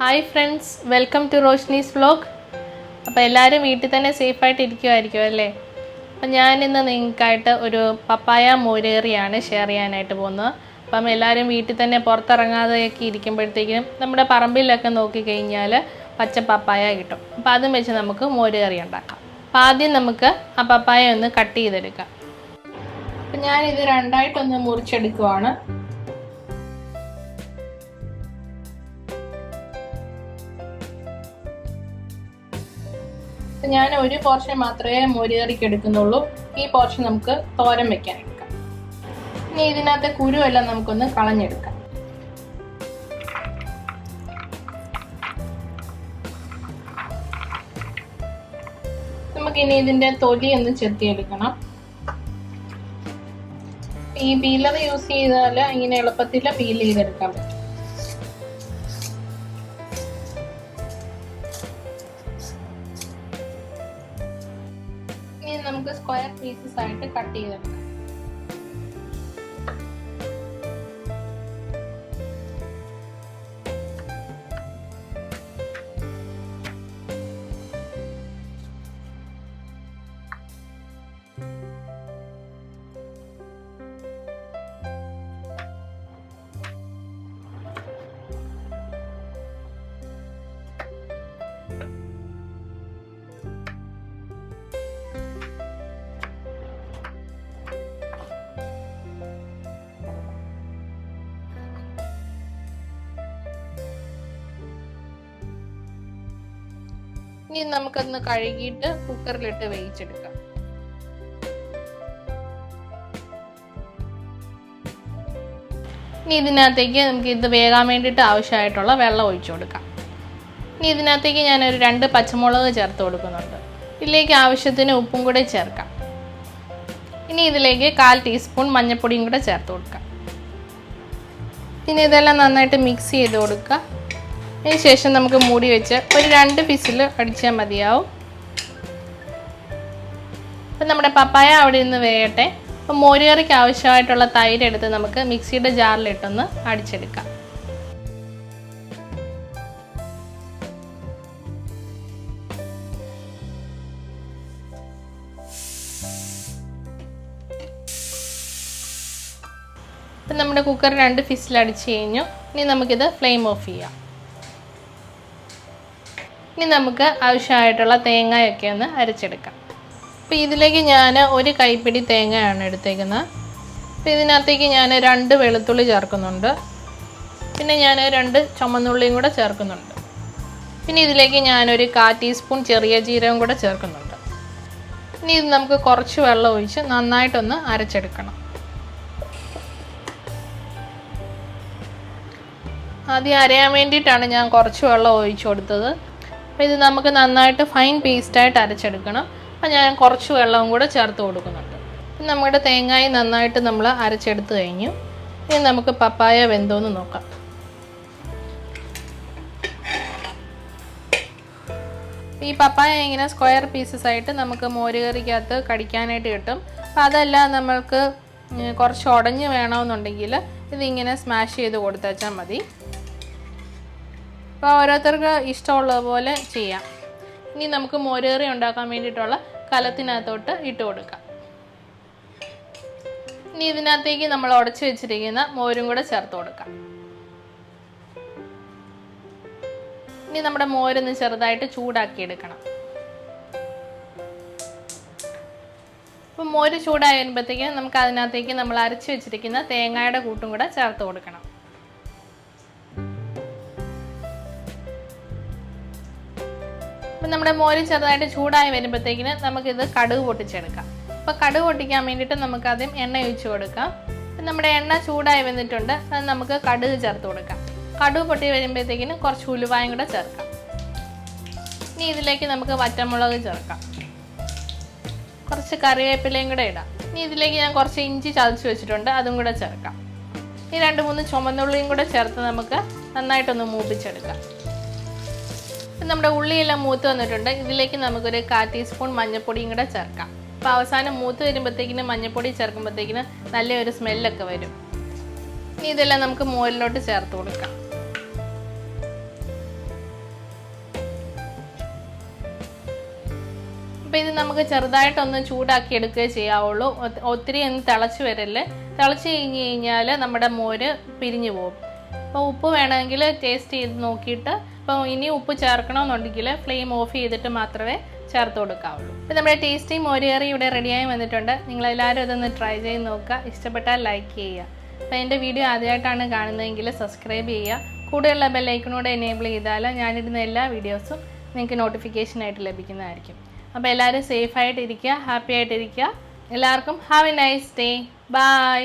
Hi friends, welcome to Roshni's vlog. അപ്പോൾ എല്ലാവരും വീട്ടിൽ തന്നെ സേഫായിട്ട് ഇരിക്കുമായിരിക്കും അല്ലേ? അപ്പം ഞാനിന്ന് നിങ്ങൾക്കായിട്ട് ഒരു പപ്പായ മോരേറിയാണ് ഷെയർ ചെയ്യാനായിട്ട് പോകുന്നത്. അപ്പം എല്ലാവരും വീട്ടിൽ തന്നെ പുറത്തിറങ്ങാതെയൊക്കെ ഇരിക്കുമ്പോഴത്തേക്കും നമ്മുടെ പറമ്പിലൊക്കെ നോക്കിക്കഴിഞ്ഞാൽ പച്ച പപ്പായ കിട്ടും. അപ്പോൾ അതും വെച്ച് നമുക്ക് മോരേറി ഉണ്ടാക്കാം. അപ്പോൾ ആദ്യം നമുക്ക് ആ പപ്പായ ഒന്ന് കട്ട് ചെയ്തെടുക്കാം. അപ്പം ഞാനിത് രണ്ടായിട്ടൊന്ന് മുറിച്ചെടുക്കുവാണ്. ഞാൻ ഒരു പോർഷൻ മാത്രമേ മോരുകറിക്ക് എടുക്കുന്നുള്ളൂ. ഈ പോർഷൻ നമുക്ക് തോരൻ വെക്കാൻ എടുക്കാം. ഇനി ഇതിനകത്തെ കുരുവെല്ലാം നമുക്കൊന്ന് കളഞ്ഞെടുക്കാം. നമുക്കിനി ഇതിന്റെ തൊലി ഒന്ന് ചെത്തിയെടുക്കണം. ഈ പീലർ യൂസ് ചെയ്താൽ ഇങ്ങനെ എളുപ്പത്തിൽ പീൽ ചെയ്തെടുക്കാൻ പറ്റും. നമുക്ക് സ്ക്വയർ പീസസ് ആയിട്ട് കട്ട് ചെയ്തെടുക്കാം. ഇനി നമുക്കൊന്ന് കഴുകിയിട്ട് കുക്കറിലിട്ട് വേവിച്ചെടുക്കാം. ഇനി ഇതിനകത്തേക്ക് നമുക്ക് ഇത് വേകാൻ വേണ്ടിയിട്ട് ആവശ്യമായിട്ടുള്ള വെള്ളം ഒഴിച്ചു കൊടുക്കാം. ഇനി ഇതിനകത്തേക്ക് ഞാനൊരു 2 പച്ചമുളക് ചേർത്ത് കൊടുക്കുന്നുണ്ട്. ഇതിലേക്ക് ആവശ്യത്തിന് ഉപ്പും കൂടെ ചേർക്കാം. ഇനി ഇതിലേക്ക് 1/4 ടീസ്പൂൺ മഞ്ഞൾപ്പൊടിയും കൂടെ ചേർത്ത് കൊടുക്കാം. ഇനി ഇതെല്ലാം നന്നായിട്ട് മിക്സ് ചെയ്ത് കൊടുക്കുക. അതിന് ശേഷം നമുക്ക് മൂടി വെച്ച് ഒരു 2 വിസിൽ അടിച്ചാൽ മതിയാവും. അപ്പം നമ്മുടെ പപ്പായ അവിടെ നിന്ന് വേകട്ടെ. അപ്പം മോരുകറിക്ക് ആവശ്യമായിട്ടുള്ള തൈര് എടുത്ത് നമുക്ക് മിക്സിയുടെ ജാറിലിട്ടൊന്ന് അടിച്ചെടുക്കാം. അപ്പം നമ്മുടെ കുക്കർ 2 വിസിൽ അടിച്ച് കഴിഞ്ഞു. ഇനി നമുക്കിത് ഫ്ലെയിം ഓഫ് ചെയ്യാം. ഇനി നമുക്ക് ആവശ്യമായിട്ടുള്ള തേങ്ങയൊക്കെ ഒന്ന് അരച്ചെടുക്കാം. അപ്പോൾ ഇതിലേക്ക് ഞാൻ ഒരു കൈപ്പിടി തേങ്ങയാണ് എടുത്തേക്കുന്നത്. അപ്പോൾ ഇതിനകത്തേക്ക് ഞാൻ 2 വെളുത്തുള്ളി ചേർക്കുന്നുണ്ട്. പിന്നെ ഞാൻ 2 ചുമന്നുള്ളിയും കൂടെ ചേർക്കുന്നുണ്ട്. പിന്നെ ഇതിലേക്ക് ഞാനൊരു 1/4 ടീസ്പൂൺ ചെറിയ ജീരകം കൂടെ ചേർക്കുന്നുണ്ട്. ഇനി ഇത് നമുക്ക് കുറച്ച് വെള്ളം ഒഴിച്ച് നന്നായിട്ടൊന്ന് അരച്ചെടുക്കണം. ആദ്യം അരയാൻ വേണ്ടിയിട്ടാണ് ഞാൻ കുറച്ച് വെള്ളം ഒഴിച്ചു കൊടുത്തത്. അപ്പോൾ ഇത് നമുക്ക് നന്നായിട്ട് ഫൈൻ പേസ്റ്റായിട്ട് അരച്ചെടുക്കണം. അപ്പോൾ ഞാൻ കുറച്ച് വെള്ളവും കൂടെ ചേർത്ത് കൊടുക്കുന്നുണ്ട്. നമ്മുടെ തേങ്ങായി നന്നായിട്ട് നമ്മൾ അരച്ചെടുത്ത് കഴിഞ്ഞു. ഇനി നമുക്ക് പപ്പായ വെന്തോന്ന് നോക്കാം. ഈ പപ്പായ ഇങ്ങനെ സ്ക്വയർ പീസസ് ആയിട്ട് നമുക്ക് മോരുകറിക്കകത്ത് കടിക്കാനായിട്ട് കിട്ടും. അപ്പോൾ അതെല്ലാം നമ്മൾക്ക് കുറച്ച് ഉടഞ്ഞ് വേണമെന്നുണ്ടെങ്കിൽ ഇതിങ്ങനെ സ്മാഷ് ചെയ്ത് കൊടുത്തേച്ചാൽ മതി. അപ്പോൾ ഓരോരുത്തർക്ക് ഇഷ്ടമുള്ളത് പോലെ ചെയ്യാം. ഇനി നമുക്ക് മോരുകറി ഉണ്ടാക്കാൻ വേണ്ടിയിട്ടുള്ള കലത്തിനകത്തോട്ട് ഇട്ട് കൊടുക്കാം. ഇനി ഇതിനകത്തേക്ക് നമ്മൾ ഉടച്ച് വെച്ചിരിക്കുന്ന മോരും കൂടെ ചേർത്ത് കൊടുക്കാം. ഇനി നമ്മുടെ മോരൊന്ന് ചെറുതായിട്ട് ചൂടാക്കി എടുക്കണം. അപ്പോൾ മോര് ചൂടായി വരുമ്പോഴത്തേക്കും നമുക്ക് അതിനകത്തേക്ക് നമ്മൾ അരച്ച് വെച്ചിരിക്കുന്ന തേങ്ങയുടെ കൂട്ടും കൂടെ ചേർത്ത് കൊടുക്കണം. അപ്പം നമ്മുടെ മോര് ചെറുതായിട്ട് ചൂടായി വരുമ്പോഴത്തേക്കിന് നമുക്കിത് കടുക് പൊട്ടിച്ചെടുക്കാം. അപ്പോൾ കടുക് പൊട്ടിക്കാൻ വേണ്ടിയിട്ട് നമുക്ക് ആദ്യം എണ്ണ ഒഴിച്ച് കൊടുക്കാം. അപ്പം നമ്മുടെ എണ്ണ ചൂടായി വന്നിട്ടുണ്ട്. അത് നമുക്ക് കടുക് ചേർത്ത് കൊടുക്കാം. കടുക് പൊട്ടി വരുമ്പോഴത്തേക്കിന് കുറച്ച് ഉലുവായും കൂടെ ചേർക്കാം. ഇനി ഇതിലേക്ക് നമുക്ക് വറ്റമുളക് ചേർക്കാം. കുറച്ച് കറിവേപ്പിലയും കൂടെ ഇടാം. ഇനി ഇതിലേക്ക് ഞാൻ കുറച്ച് ഇഞ്ചി ചതച്ച് വെച്ചിട്ടുണ്ട്, അതും കൂടെ ചേർക്കാം. ഈ 2-3 ചുമന്നുള്ളിയും കൂടെ ചേർത്ത് നമുക്ക് നന്നായിട്ടൊന്ന് മൂപ്പിച്ചെടുക്കാം. നമ്മുടെ ഉള്ളിയെല്ലാം മൂത്ത് വന്നിട്ടുണ്ട്. ഇതിലേക്ക് നമുക്കൊരു 1/4 ടീസ്പൂൺ മഞ്ഞൾപ്പൊടിയും കൂടെ ചേർക്കാം. അപ്പോൾ അവസാനം മൂത്ത് വരുമ്പോഴത്തേക്കിന് മഞ്ഞൾപ്പൊടി ചേർക്കുമ്പോഴത്തേക്കിന് നല്ലൊരു സ്മെല്ലൊക്കെ വരും. ഇനി ഇതെല്ലാം നമുക്ക് മോരിലോട്ട് ചേർത്ത് കൊടുക്കാം. അപ്പോൾ ഇത് നമുക്ക് ചെറുതായിട്ടൊന്ന് ചൂടാക്കി എടുക്കുകയേ ചെയ്യാവുള്ളൂ. ഒത്തിരി ഒന്ന് തിളച്ച് വരല്ലേ. തിളച്ച് കഴിഞ്ഞ് കഴിഞ്ഞാൽ നമ്മുടെ മോര് പിരിഞ്ഞു പോകും. അപ്പോൾ ഉപ്പ് വേണമെങ്കിൽ ടേസ്റ്റ് ചെയ്ത് നോക്കിയിട്ട്, അപ്പോൾ ഇനി ഉപ്പ് ചേർക്കണമെന്നുണ്ടെങ്കിൽ ഫ്ലെയിം ഓഫ് ചെയ്തിട്ട് മാത്രമേ ചേർത്ത് കൊടുക്കാവുള്ളൂ. അപ്പോൾ നമ്മുടെ ടേസ്റ്റി മോര് കറി ഇവിടെ റെഡിയായി വന്നിട്ടുണ്ട്. നിങ്ങളെല്ലാവരും ഇതൊന്ന് ട്രൈ ചെയ്ത് നോക്കുക. ഇഷ്ടപ്പെട്ടാൽ ലൈക്ക് ചെയ്യുക. അപ്പോൾ എൻ്റെ വീഡിയോ ആദ്യമായിട്ടാണ് കാണുന്നതെങ്കിൽ സബ്സ്ക്രൈബ് ചെയ്യുക. കൂടെയുള്ള ബെല്ലൈക്കണോടെ എനേബിൾ ചെയ്താൽ ഞാനിടുന്ന എല്ലാ വീഡിയോസും നിങ്ങൾക്ക് നോട്ടിഫിക്കേഷനായിട്ട് ലഭിക്കുന്നതായിരിക്കും. അപ്പോൾ എല്ലാവരും സേഫായിട്ടിരിക്കുക, ഹാപ്പി ആയിട്ടിരിക്കുക. എല്ലാവർക്കും have a nice day. By.